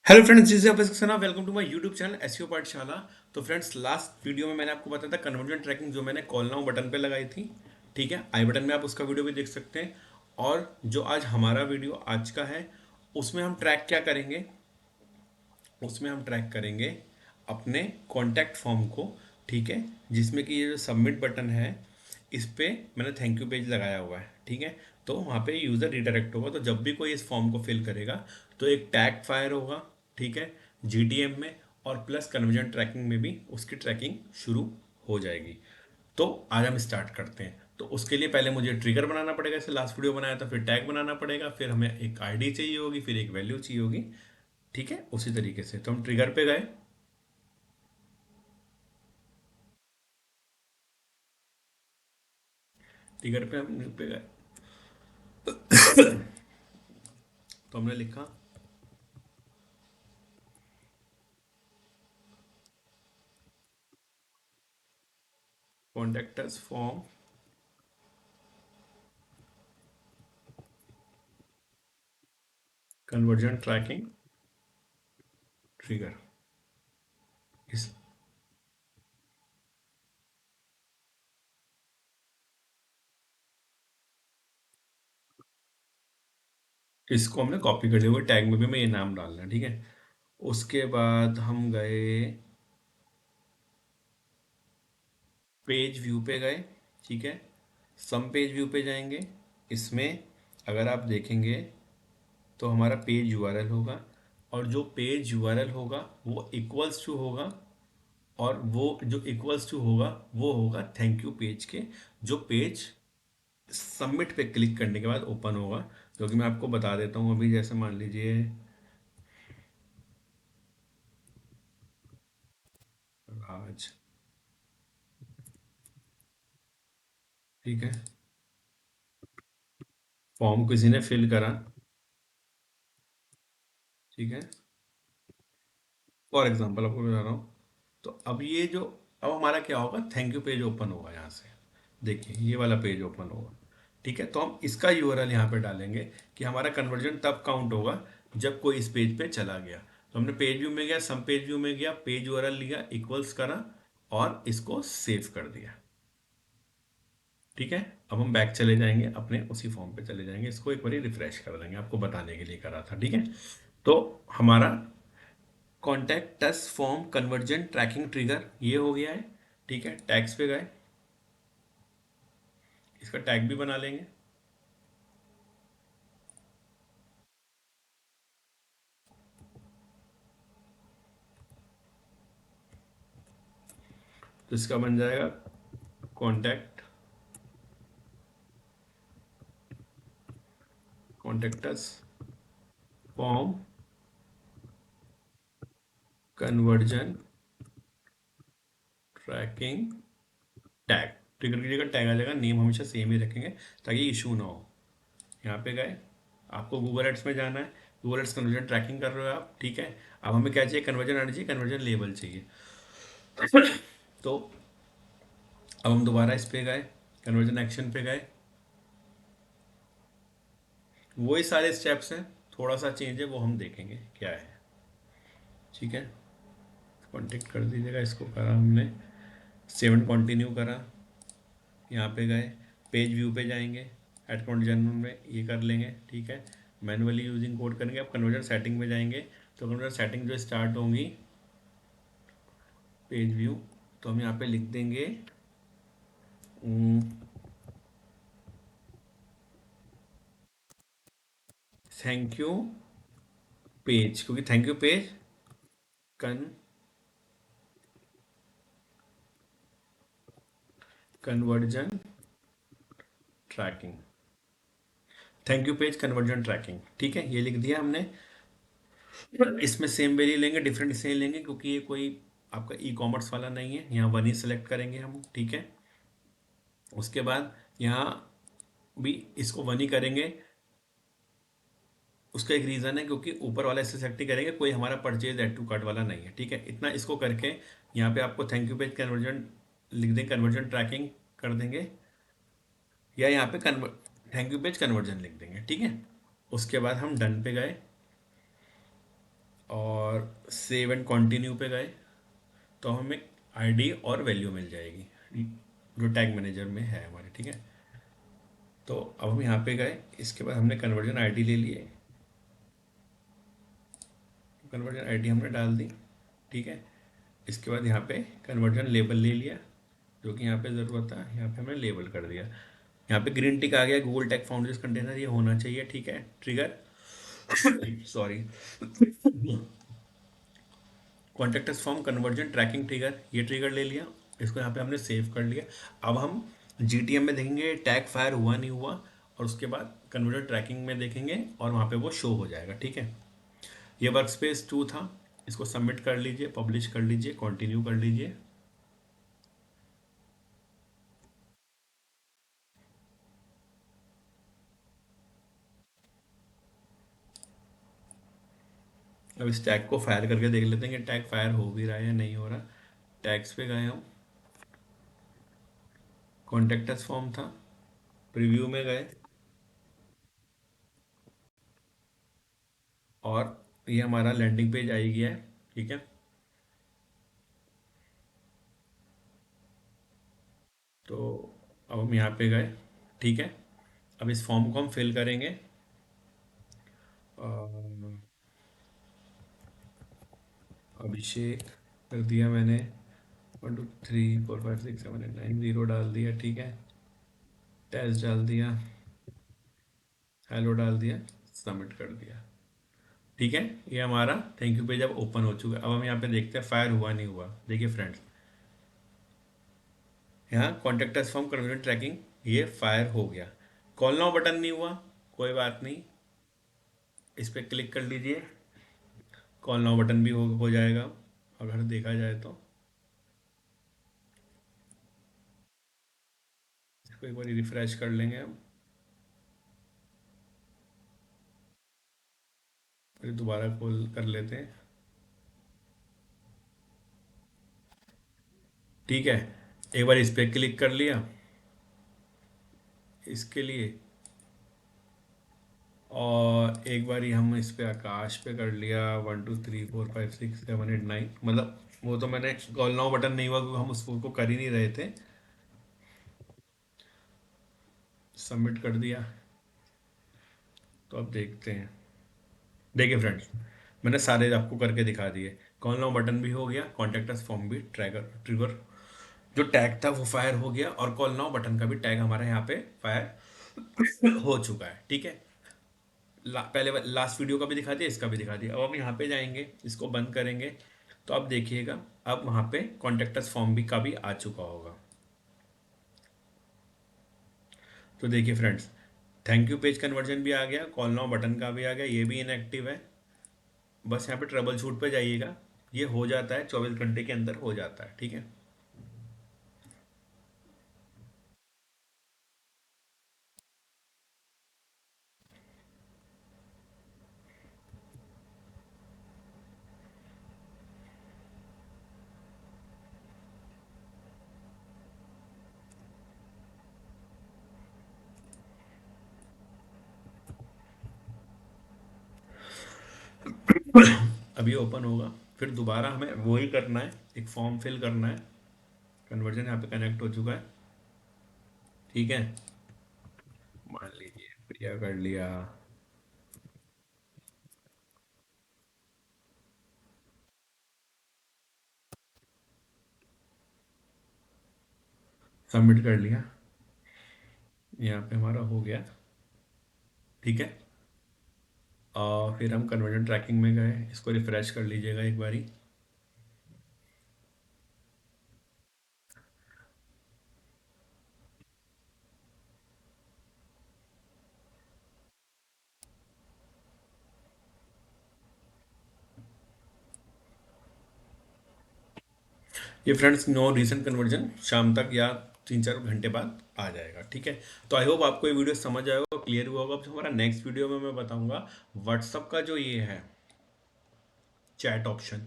Hello friends, this is Abhishek Saxena. Welcome to my YouTube channel SEO Pathshala. तो friends, last video में मैंने आपको बताया था कन्वर्जन ट्रैकिंग, जो मैंने कॉल नाउ बटन पे लगाई थी। ठीक है, आई बटन में आप उसका वीडियो भी देख सकते हैं। और जो आज हमारा वीडियो आज का है, उसमें हम ट्रैक क्या करेंगे? उसमें हम ट्रैक करेंगे अपने कॉन्टैक्ट फॉर्म को। ठीक है, जिसमें कि ये जो सबमिट बटन है, इस पे मैंने थैंक यू पेज लगाया हुआ है। ठीक है, तो वहाँ पे यूज़र रिडायरेक्ट होगा। तो जब भी कोई इस फॉर्म को फिल करेगा तो एक टैग फायर होगा। ठीक है, जीटीएम में, और प्लस कन्वर्जन ट्रैकिंग में भी उसकी ट्रैकिंग शुरू हो जाएगी। तो आज हम स्टार्ट करते हैं। तो उसके लिए पहले मुझे ट्रिगर बनाना पड़ेगा, जैसे लास्ट वीडियो बनाया था, फिर टैग बनाना पड़ेगा, फिर हमें एक आईडी चाहिए होगी, फिर एक वैल्यू चाहिए होगी। ठीक है, उसी तरीके से तो हम ट्रिगर पे गए। ट्रिगर पे हम पे गए तो हमने लिखा contact us form conversion tracking trigger. इस इसको हमने कॉपी कर लिया हुआ, टैग में भी मैं ये नाम डालना है। ठीक है, उसके बाद हम गए पेज व्यू पे गए। ठीक है, सम पेज व्यू पे जाएंगे। इसमें अगर आप देखेंगे तो हमारा पेज यूआरएल होगा, और जो पेज यूआरएल होगा वो इक्वल्स टू होगा, और वो जो इक्वल्स टू होगा वो होगा थैंक यू पेज के, जो पेज सबमिट पे क्लिक करने के बाद ओपन होगा। क्योंकि मैं आपको बता देता हूँ, अभी जैसे मान लीजिए राज, ठीक है, फॉर्म किसी ने फिल करा। ठीक है, फॉर एग्जांपल आपको बता रहा हूँ। तो अब ये जो, अब हमारा क्या होगा, थैंक यू पेज ओपन होगा यहाँ से। देखिए ये वाला पेज ओपन होगा। ठीक है, तो हम इसका यूआरएल यहाँ पे डालेंगे कि हमारा कन्वर्जन तब काउंट होगा जब कोई इस पेज पे चला गया। तो हमने पेज व्यू में गया, सम पेज व्यू में गया, पेज यूआरएल लिया, इक्वल्स करा, और इसको सेव कर दिया। ठीक है, अब हम बैक चले जाएंगे, अपने उसी फॉर्म पे चले जाएंगे, इसको एक बार रिफ्रेश कर देंगे, आपको बताने के लिए करा था। ठीक है, तो हमारा contact us form conversion tracking trigger ये हो गया है। ठीक है, टैग्स पे गए, इसका टैग भी बना लेंगे। तो इसका बन जाएगा contact contact us form conversion tracking tag. Trigger की जगह टैग आ जाएगा, नेम हमेशा सेम ही रखेंगे ताकि इशू ना हो। यहाँ पे गए, आपको गूगल एड्स में जाना है, गूगल एड्स कन्वर्जन ट्रैकिंग कर रहे हो आप। ठीक है, अब हमें क्या चाहिए, कन्वर्जन आना चाहिए, कन्वर्जन लेबल चाहिए। तो अब हम दोबारा इस पे गए, कन्वर्जन एक्शन पे गए, वही सारे स्टेप्स हैं, थोड़ा सा चेंज है, वो हम देखेंगे क्या है। ठीक है, कॉन्टेक्ट कर दीजिएगा, इसको करा हमने, सेवन कंटिन्यू करा। यहाँ पे गए, पेज व्यू पे जाएंगे, एड कन्वर्जन में ये कर लेंगे। ठीक है, मैनुअली यूजिंग कोड करेंगे। अब कन्वर्जन सेटिंग में जाएंगे, तो कन्वर्जन सेटिंग जो स्टार्ट होंगी पेज व्यू, तो हम यहाँ पे लिख देंगे थैंक यू पेज, क्योंकि thank you page con conversion tracking, thank you page conversion tracking. ठीक है, ये लिख दिया हमने। इसमें सेम वैल्यू लेंगे, डिफरेंट इसलिए लेंगे क्योंकि ये कोई आपका ई कॉमर्स वाला नहीं है। यहाँ वन ही सेलेक्ट करेंगे हम। ठीक है, उसके बाद यहाँ भी इसको वन ही करेंगे। उसका एक रीज़न है, क्योंकि ऊपर वाला इससे सेलेक्ट ही करेंगे, कोई हमारा परचेज एड टू कार्ट वाला नहीं है। ठीक है, इतना इसको करके यहाँ पे आपको थैंक यू पेज कन्वर्जन लिख दें, कन्वर्जन ट्रैकिंग कर देंगे, या यहाँ पे convert thank you page conversion लिख देंगे। ठीक है, उसके बाद हम डन पे गए, सेव एंड कंटिन्यू पे गए तो हमें आईडी और वैल्यू मिल जाएगी जो टैग मैनेजर में है हमारे, ठीक है। तो अब हम यहाँ पे गए, इसके बाद हमने कन्वर्जन आईडी ले लिए, कन्वर्जन आईडी हमने डाल दी, ठीक है। इसके बाद यहाँ पे कन्वर्जन लेबल ले लिया, जो कि यहाँ पे ज़रूरत था, यहाँ पे हमने लेबल कर दिया। यहाँ पे ग्रीन टिक आ गया, गूगल टैग फाउंडेशन कंटेनर ये होना चाहिए, ठीक है। Trigger sorry contacts form conversion tracking trigger, ये ट्रिगर ले लिया, इसको यहाँ पे हमने सेव कर लिया। अब हम जीटीएम में देखेंगे टैग फायर हुआ नहीं हुआ, और उसके बाद कन्वर्जन ट्रैकिंग में देखेंगे और वहाँ पे वो शो हो जाएगा, ठीक है। ये वर्क स्पेस 2 था, इसको सबमिट कर लीजिए, पब्लिश कर लीजिए, कंटिन्यू कर लीजिए। अब इस टैग को फायर करके देख लेते हैं कि टैग फायर हो भी रहा है या नहीं हो रहा। टैग्स पे गए हम, कॉन्टेक्ट अस फॉर्म था, प्रीव्यू में गए और ये हमारा लैंडिंग पेज आ ही गया है, ठीक है। तो अब हम यहाँ पे गए, ठीक है। अब इस फॉर्म को हम फिल करेंगे। अ, अभिषेक कर दिया मैंने, 1 2 3 4 5 6 7 8 9 0 डाल दिया, ठीक है। टेस्ट डाल दिया, हेलो डाल दिया, सबमिट कर दिया, ठीक है। ये हमारा थैंक यू पेज अब ओपन हो चुका है। अब हम यहाँ पे देखते हैं फायर हुआ नहीं हुआ। देखिए फ्रेंड्स, यहाँ contact us from conversion tracking ये फायर हो गया। कॉल नाउ बटन नहीं हुआ, कोई बात नहीं, इस पर क्लिक कर लीजिए, कॉल नाउ बटन भी हो जाएगा अगर देखा जाए तो। इसको एक बार रिफ्रेश कर लेंगे हम, फिर दोबारा कॉल कर लेते हैं, ठीक है। एक बार इस पर क्लिक कर लिया इसके लिए, और एक बार ही हम इस पे आकाश पे कर लिया, 1 2 3 4 5 6 7 8 9, मतलब वो तो मैंने कॉल नाउ बटन नहीं हुआ क्योंकि हम उसको कर ही नहीं रहे थे। सबमिट कर दिया, तो अब देखते हैं। देखिए फ्रेंड्स, मैंने सारे आपको करके दिखा दिए, कॉल नाउ बटन भी हो गया, कॉन्टेक्ट अस फॉर्म भी ट्रैगर ट्रिगर जो टैग था वो फायर हो गया, और कॉल नाउ बटन का भी टैग हमारे यहाँ पे फायर हो चुका है, ठीक है। पहले लास्ट वीडियो का भी दिखा दिया, इसका भी दिखा दिया। अब हम यहाँ पे जाएंगे, इसको बंद करेंगे, तो अब देखिएगा अब वहाँ पे कॉन्टेक्ट अस फॉर्म भी का भी आ चुका होगा। तो देखिए friends, thank you page conversion भी आ गया, कॉल नाउ बटन का भी आ गया, ये भी इनएक्टिव है। बस यहाँ पे ट्रबल शूट पे जाइएगा, ये हो जाता है 24 घंटे के अंदर हो जाता है, ठीक है। अभी ओपन होगा, फिर दोबारा हमें वही करना है, एक फॉर्म फिल करना है। कन्वर्जन यहाँ पे कनेक्ट हो चुका है, ठीक है। मान लीजिए प्रिया कर लिया, सबमिट कर लिया, यहाँ पे हमारा हो गया, ठीक है। और फिर हम कन्वर्जन ट्रैकिंग में गए, इसको रिफ्रेश कर लीजिएगा एक बारी। ये फ्रेंड्स नो रीसेंट कन्वर्जन शाम तक या 3 4 घंटे बाद आ जाएगा, ठीक है। तो आई होप आपको ये वीडियो समझ आया होगा, क्लियर हुआ होगा। अब हमारा नेक्स्ट वीडियो में मैं बताऊंगा व्हाट्सअप का जो ये है चैट ऑप्शन,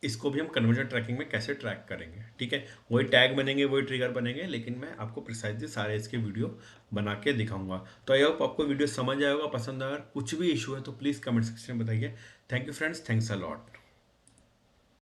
इसको भी हम कन्वर्जन ट्रैकिंग में कैसे ट्रैक करेंगे, ठीक है। वही टैग बनेंगे, वही ट्रिगर बनेंगे, लेकिन मैं आपको प्रिसाइजली सारे इसके वीडियो बना के दिखाऊंगा। तो आई होप आपको वीडियो समझ आएगा, पसंद आएगा। कुछ भी इशू है तो प्लीज़ कमेंट सेक्शन में बताइए। Thank you friends, thanks a lot.